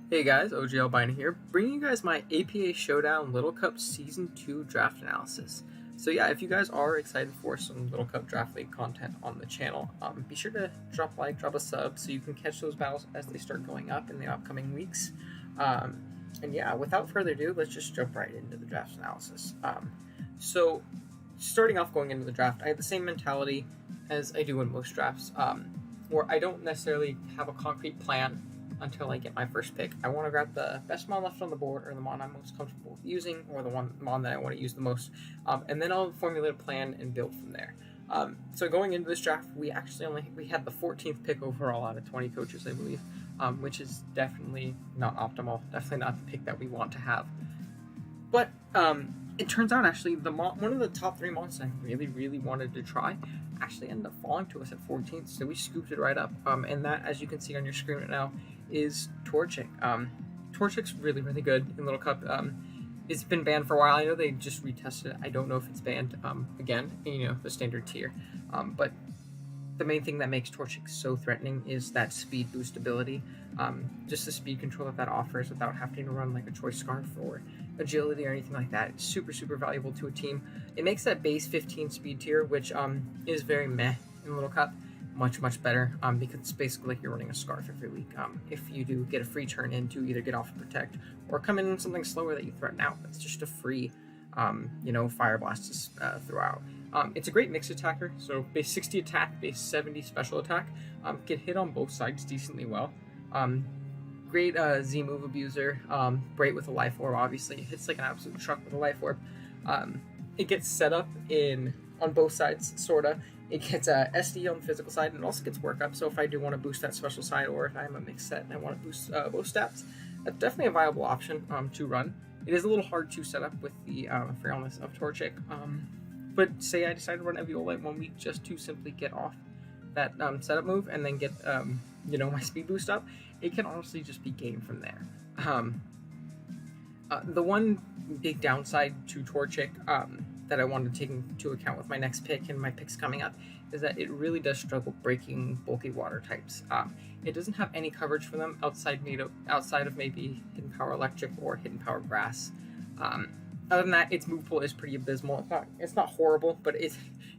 Hey guys, OG Albina here, bringing you guys my APA Showdown Little Cup Season 2 draft analysis. So yeah, if you guys are excited for some Little Cup Draft League content on the channel, be sure to drop a like, drop a sub, so you can catch those battles as they start going up in the upcoming weeks. And yeah, without further ado, let's just jump right into the draft analysis. So starting off going into the draft, I have the same mentality as I do in most drafts, where I don't necessarily have a concrete plan until I get my first pick. I want to grab the best mon left on the board, or the mon I'm most comfortable with using, or the one mon that I want to use the most, and then I'll formulate a plan and build from there. So going into this draft, we had the 14th pick overall out of 20 coaches, I believe, which is definitely not optimal, definitely not the pick that we want to have. But it turns out actually one of the top 3 mons I really wanted to try actually ended up falling to us at 14th, so we scooped it right up. And that, as you can see on your screen right now, is Torchic. Torchic's really good in Little Cup. It's been banned for a while. I know they just retested it. I don't know if it's banned again, the standard tier. But the main thing that makes Torchic so threatening is that speed boost ability. Just the speed control that offers without having to run like a choice scarf or agility or anything like that. It's super valuable to a team. It makes that base 15 speed tier, which is very meh in Little Cup, much better, because it's basically like you're running a scarf every week. If you do get a free turn in to either get off and protect or come in something slower that you threaten out, it's just a free fire blast to throw out. It's a great mix attacker, so base 60 attack, base 70 special attack, can hit on both sides decently well. Great Z move abuser, great with a life orb. Obviously it hits like an absolute truck with a life orb. It gets set up on both sides, sorta. It gets SD on the physical side, and it also gets work up. So if I do want to boost that special side, or if I'm a mixed set and I want to boost both stats, that's definitely a viable option to run. It is a little hard to set up with the frailness of Torchic, but say I decide to run Eviola 1 week just to simply get off that setup move and then get my speed boost up, it can honestly just be game from there. The one big downside to Torchic that I wanted to take into account with my next pick and my picks coming up is that it really does struggle breaking bulky water types. It doesn't have any coverage for them outside of maybe Hidden Power Electric or Hidden Power Grass. Other than that, its move pool is pretty abysmal. It's not horrible, but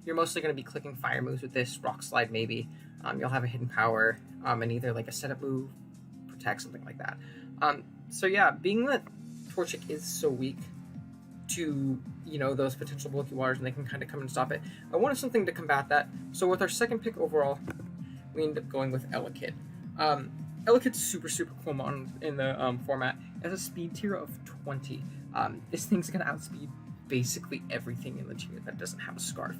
you're mostly going to be clicking fire moves with this. Rock Slide maybe. You'll have a Hidden Power and either like a setup move, protect, something like that. So yeah, being that Torchic is so weak to those potential bulky waters, and they can kind of come and stop it, I wanted something to combat that. So with our second pick overall, we ended up going with Elekid. Elekid's super cool mon in the format. It has a speed tier of 20. This thing's gonna outspeed basically everything in the tier that doesn't have a scarf.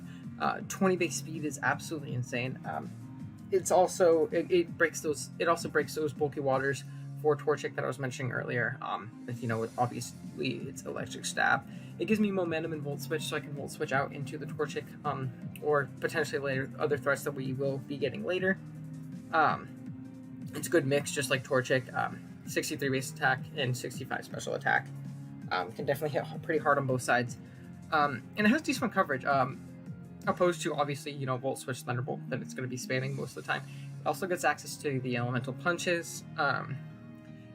20 base speed is absolutely insane. It also breaks those bulky waters for Torchic that I was mentioning earlier. Obviously it's electric stab. It gives me momentum and volt switch, so I can volt switch out into the Torchic, or potentially later other threats that we will be getting later. It's a good mix, just like Torchic. 63 base attack and 65 special attack. Can definitely hit pretty hard on both sides. And it has decent coverage. Opposed to obviously volt switch Thunderbolt that it's going to be spamming most of the time. It also gets access to the elemental punches.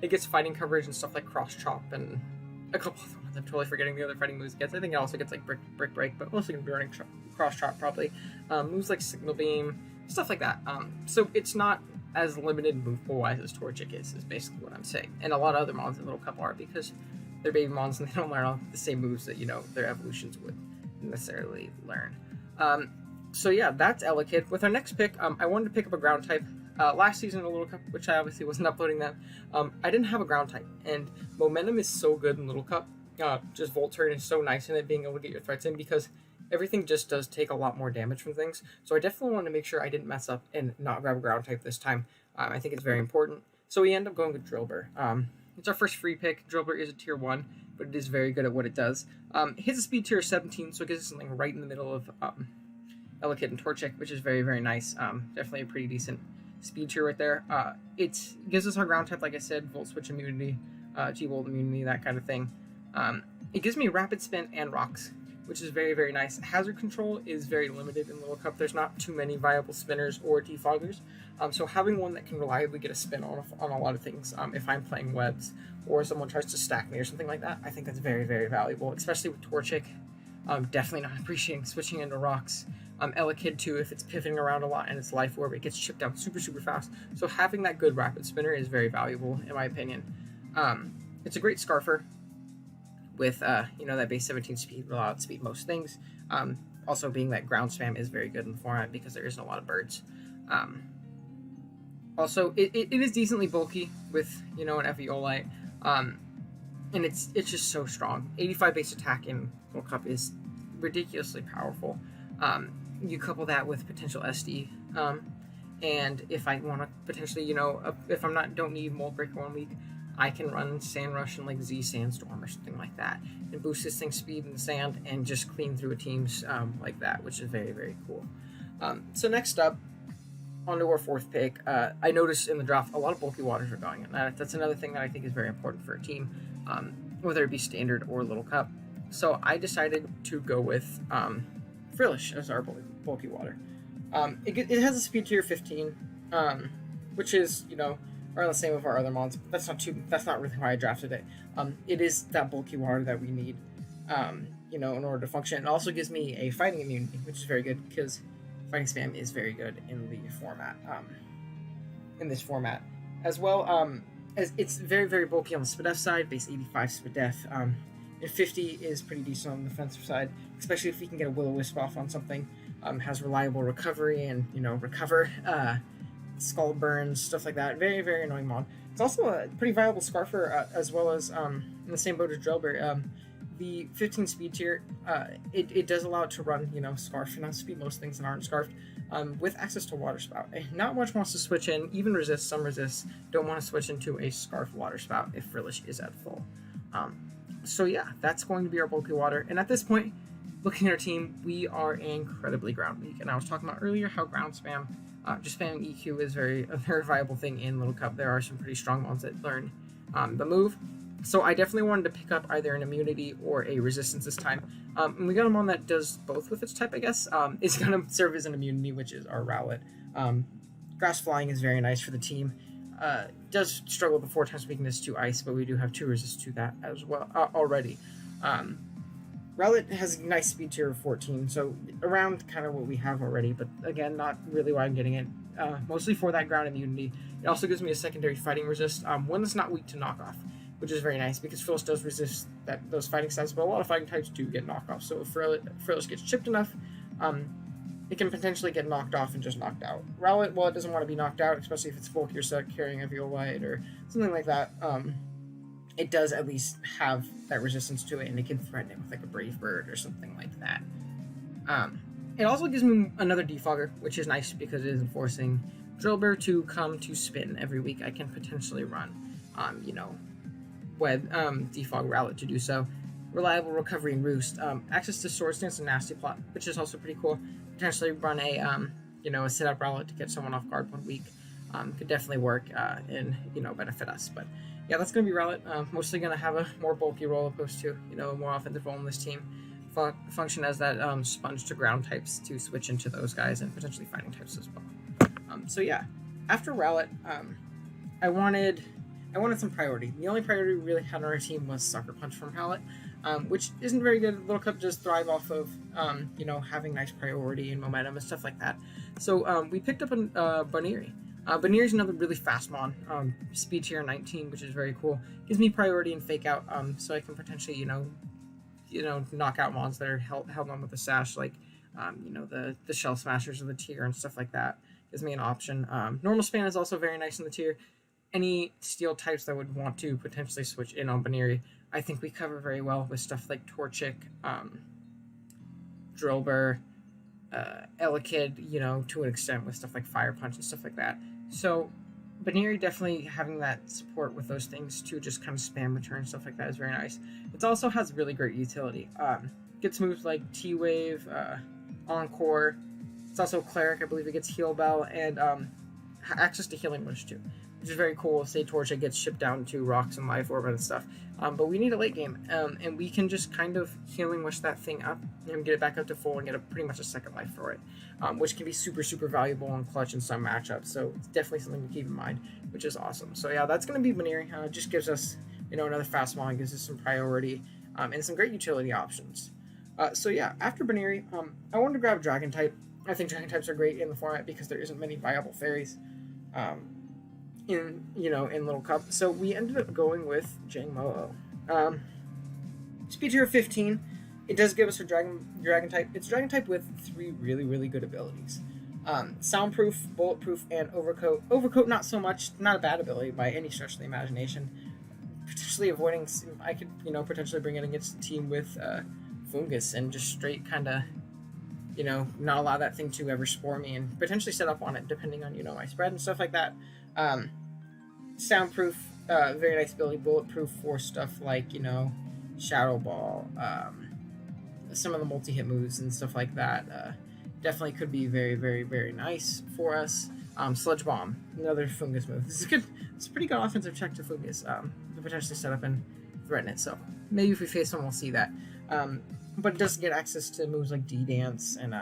It gets fighting coverage and stuff like cross chop and a couple of ones. I'm totally forgetting the other fighting moves it gets. I think it also gets like brick break, but mostly gonna be running cross chop probably. Moves like signal beam, stuff like that. So it's not as limited move pool wise as Torchic is basically what I'm saying. And a lot of other mons in Little Cup are, because they're baby mons and they don't learn all the same moves that their evolutions would necessarily learn. So yeah, that's Elekid. With our next pick, I wanted to pick up a ground type. Last season in Little Cup, which I obviously wasn't uploading that, I didn't have a ground type, and momentum is so good in Little Cup. Just Volt Turn is so nice in it, being able to get your threats in, because everything just does take a lot more damage from things. So I definitely wanted to make sure I didn't mess up and not grab a ground type this time. I think it's very important. So we end up going with Drillbur. It's our first free pick. Drillbur is a tier 1, but it is very good at what it does. It hits a speed tier 17, so it gives us something right in the middle of Elekid and Torchic, which is very nice. Definitely a pretty decent speed tier right there. It gives us our ground type, like I said, Volt Switch immunity, G-Volt immunity, that kind of thing. It gives me rapid spin and rocks, which is very, very nice. Hazard control is very limited in Little Cup. There's not too many viable spinners or defoggers. So having one that can reliably get a spin on a lot of things, if I'm playing webs or someone tries to stack me or something like that, I think that's very, very valuable, especially with Torchic. Definitely not appreciating switching into rocks. Elekid too, if it's pivoting around a lot and it's life orb, it gets chipped down super, super fast. So having that good rapid spinner is very valuable, in my opinion. It's a great scarfer with, that base 17 speed, will outspeed most things. Also being that ground spam is very good in the format because there isn't a lot of birds. Also, it is decently bulky with, an Eviolite. And it's just so strong. 85 base attack in Little Cup is ridiculously powerful. You couple that with potential SD, and if I want to potentially, if don't need Mold Breaker 1 week, I can run Sand Rush and like Z Sandstorm or something like that, and boost this thing's speed in the sand and just clean through a teams like that, which is very, very cool. So next up, onto our fourth pick. I noticed in the draft a lot of bulky waters are going, and that's another thing that I think is very important for a team, whether it be standard or Little Cup. So I decided to go with Frillish as our bulky water. It has a speed tier 15, which is around the same with our other mons. But that's not really why I drafted it. It is that bulky water that we need, in order to function. It also gives me a fighting immunity, which is very good because fighting spam is very good in the format. In this format, as well, as it's very, very bulky on the Spadef side, base 85 Spadef. And 50 is pretty decent on the defensive side, especially if we can get a Will-O-Wisp off on something. Has reliable recovery and, recover, skull burns, stuff like that. Very, very annoying mod. It's also a pretty viable Scarfer, as well as, in the same boat as Drillbear. The 15 speed tier, it does allow it to run, Scarf and outspeed most things that aren't Scarfed, with access to Water Spout. Not much wants to switch in, even resist, some resist, don't want to switch into a Scarf Water Spout if Frillish is at full. So yeah, that's going to be our bulky water. And at this point, looking at our team, we are incredibly ground weak. And I was talking about earlier how ground spam, just spamming EQ is a very viable thing in Little Cup. There are some pretty strong ones that learn the move. So I definitely wanted to pick up either an immunity or a resistance this time. And we got a mon that does both with its type, I guess. It's going to serve as an immunity, which is our Rowlet. Grass flying is very nice for the team. Does struggle with the 4 times weakness to ice, but we do have 2 resists to that as well already. Rowlet has a nice speed tier of 14, so around kind of what we have already, but again, not really why I'm getting it. Mostly for that ground immunity. It also gives me a secondary fighting resist, one that's not weak to knockoff, which is very nice because Frillish does resist those fighting stats, but a lot of fighting types do get knocked off. So if Frillish gets chipped enough, it can potentially get knocked off and just knocked out. Rowlet, well, it doesn't want to be knocked out, especially if it's bulkier set carrying a Violite or something like that. It does at least have that resistance to it, and it can threaten it with like a Brave Bird or something like that. It also gives me another defogger, which is nice because it is enforcing Drillbear to come to spin every week. I can potentially run, defog Rowlet to do so. Reliable recovery and roost. Access to Sword Stance and Nasty Plot, which is also pretty cool. Potentially run a sit up Rowlet to get someone off guard 1 week. Could definitely work and benefit us. But yeah, that's gonna be Rowlet. Mostly gonna have a more bulky role opposed to a more offensive role in this team. Function as that sponge to ground types to switch into those guys and potentially fighting types as well. So yeah, after Rowlet, I wanted some priority. The only priority we really had on our team was Sucker Punch from Rowlet, which isn't very good. Little Cup does thrive off of, having nice priority and momentum and stuff like that. So we picked up Baniri. Baniri is another really fast mon, speed tier 19, which is very cool. Gives me priority and fake out, so I can potentially, knock out mons that are held on with a sash, like, the Shell Smashers of the tier and stuff like that. Gives me an option. Normal Span is also very nice in the tier. Any steel types that would want to potentially switch in on Baniri, I think we cover very well with stuff like Torchic, Drillbear, Elekid, to an extent with stuff like Fire Punch and stuff like that. So Baniri definitely having that support with those things to just kind of spam return stuff like that is very nice. It also has really great utility. Gets moves like T-Wave, Encore. It's also Cleric, I believe it gets Heal Bell, and access to Healing Wish too. which is very cool. Say Torchic gets shipped down to rocks and life orb and stuff. But we need a late game, and we can just kind of healing wish that thing up and get it back up to full and get pretty much a second life for it, which can be super, super valuable and clutch in some matchups. So it's definitely something to keep in mind, which is awesome. So yeah, that's going to be Baneri. Just gives us, another fast mod, gives us some priority and some great utility options. So yeah, after Baneri, I wanted to grab Dragon type. I think Dragon types are great in the format because there isn't many viable fairies. In Little Cup. So we ended up going with Jangmo-O. Speed tier 15. It does give us a dragon type. It's a dragon type with 3 really, really good abilities. Soundproof, bulletproof, and overcoat. Overcoat, not so much. Not a bad ability by any stretch of the imagination. Potentially avoiding, I could, potentially bring it against a team with Fungus and just straight kind of, not allow that thing to ever spore me and potentially set up on it depending on, my spread and stuff like that. Soundproof, very nice ability. Bulletproof for stuff like, Shadow Ball, some of the multi-hit moves and stuff like that. Definitely could be very, very, very nice for us. Sludge Bomb, another Fungus move. This is good. It's a pretty good offensive check to Fungus to potentially set up and threaten it. So maybe if we face one, we'll see that. But it does get access to moves like D-Dance and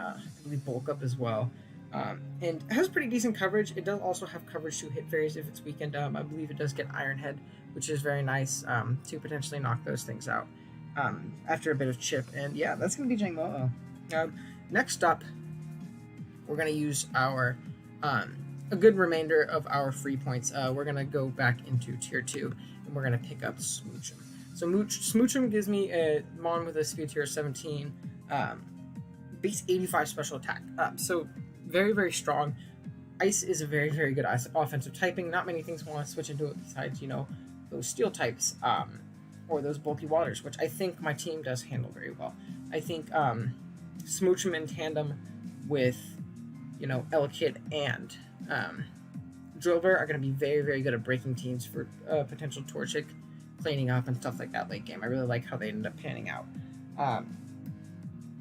Bulk Up as well. And it has pretty decent coverage. It does also have coverage to hit fairies if it's weakened. I believe it does get Iron Head, which is very nice to potentially knock those things out after a bit of chip. And yeah, that's going to be Jangmo-O. Next up, we're going to use our a good remainder of our free points. We're going to go back into tier 2, and we're going to pick up Smoochum. So Smoochum gives me a Mon with a speed tier 17, base 85 special attack. So very, very strong. Ice is a very, very good offensive typing. Not many things want to switch into it besides, those steel types or those bulky waters, which I think my team does handle very well. I think Smoochum in tandem with, Elekid and Drillbur are going to be very, very good at breaking teams for potential Torchic, cleaning up and stuff like that late game. I really like how they ended up panning out.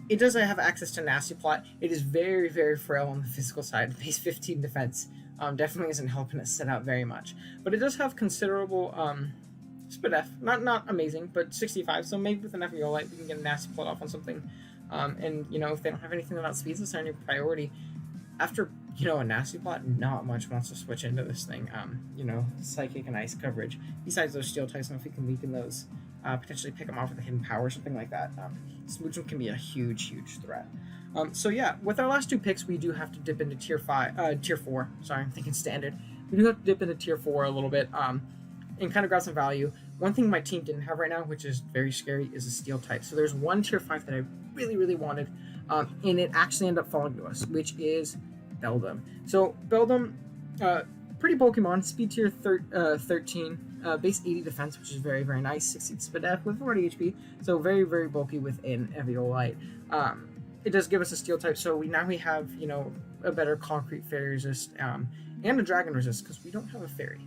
It does have access to Nasty Plot. It is very, very frail on the physical side. Base 15 defense definitely isn't helping it set out very much. But it does have considerable Spit F. Not amazing, but 65. So maybe with an Eviolite, we can get a Nasty Plot off on something. And, if they don't have anything that outspeeds us or any priority, after, a Nasty Plot, not much wants to switch into this thing. Psychic and Ice coverage. Besides those Steel types, and if we can weaken those, potentially pick them off with a Hidden Power or something like that. Smoochum can be a huge, huge threat. So yeah, with our last 2 picks, we do have to dip into tier 4. Sorry, I'm thinking standard. We do have to dip into tier 4 a little bit, and kind of grab some value. One thing my team didn't have right now, which is very scary, is a steel type. So there's one tier 5 that I really, really wanted, and it actually ended up falling to us, which is Beldum. So Beldum, pretty bulky mon, speed tier 13, base 80 defense, which is very, very nice, 60 speed F with 40 HP, so very, very bulky within Eviolite. It does give us a steel type, so we have, a better concrete fairy resist, and a dragon resist, because we don't have a fairy.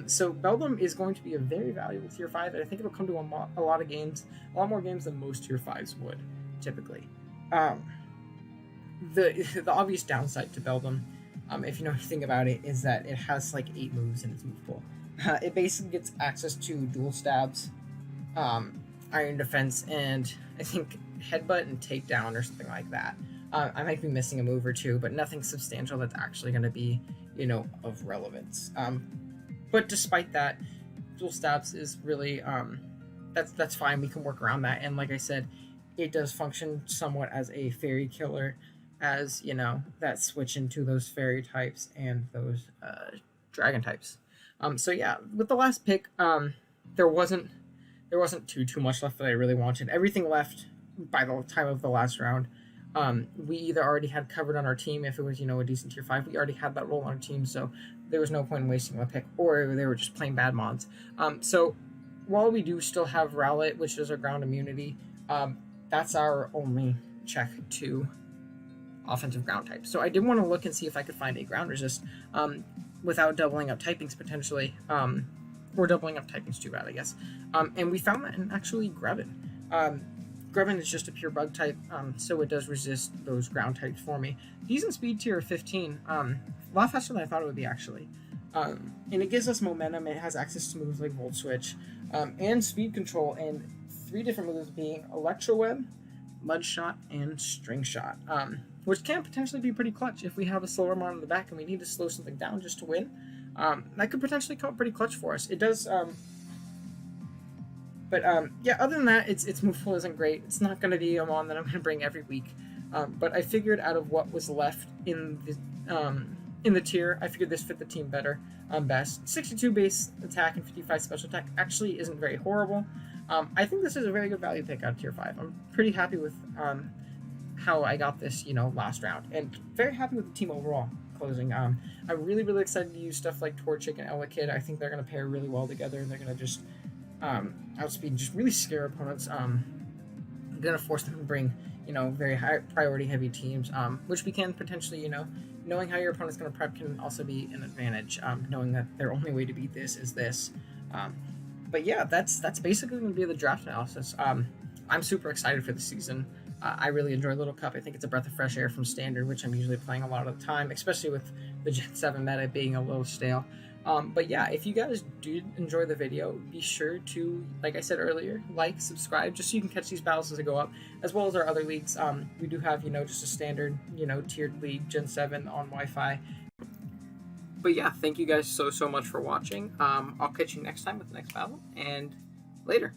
So Beldum is going to be a very valuable tier 5, and I think it'll come to a lot of games, a lot more games than most tier 5s would, typically. The obvious downside to Beldum, if you know anything about it, is that it has like 8 moves in its move pool. It basically gets access to dual stabs, iron defense, and I think headbutt and takedown or something like that. I might be missing a move or two, but nothing substantial that's actually going to be, of relevance. But despite that, dual stabs is really, that's fine. We can work around that. And like I said, it does function somewhat as a fairy killer, as, that switch into those fairy types and those dragon types. So yeah, with the last pick, there wasn't too much left that I really wanted. Everything left by the time of the last round. We either already had covered on our team if it was, a decent tier 5. We already had that role on our team, so there was no point in wasting a pick, or they were just plain bad mods. So while we do still have Rowlet, which is our ground immunity, that's our only check to offensive ground type. So I did want to look and see if I could find a ground resist without doubling up typings potentially, or doubling up typings too bad, I guess. And we found that in actually Greven. Greven is just a pure bug type, so it does resist those ground types for me. Decent speed tier 15, a lot faster than I thought it would be actually. And it gives us momentum. It has access to moves like Volt Switch, and speed control, and 3 different moves being Electro Web, Mud Shot, and String Shot, which can potentially be pretty clutch if we have a slower mon in the back and we need to slow something down just to win. That could potentially come pretty clutch for us. It does. Yeah, other than that, its move pool isn't great. It's not going to be a mon that I'm going to bring every week. But I figured out of what was left in the tier, I figured this fit the team better, best. 62 base attack and 55 special attack actually isn't very horrible. I think this is a very good value pick out of tier 5. I'm pretty happy with how I got this, last round, and very happy with the team overall. Closing, I'm really, really excited to use stuff like Torchic and Elekid. I think they're going to pair really well together, and they're going to just outspeed, just really scare opponents. Going to force them to bring, very high priority heavy teams, which we can potentially, knowing how your opponent's going to prep can also be an advantage. Knowing that their only way to beat this is this. But yeah, that's basically going to be the draft analysis. I'm super excited for the season. I really enjoy Little Cup. I think it's a breath of fresh air from Standard, which I'm usually playing a lot of the time, especially with the Gen 7 meta being a little stale. But yeah, if you guys did enjoy the video, be sure to, like I said earlier, like, subscribe, just so you can catch these battles as they go up, as well as our other leagues. We do have, just a standard, tiered league, Gen 7 on Wi-Fi. But yeah, thank you guys so much for watching. I'll catch you next time with the next battle, and later.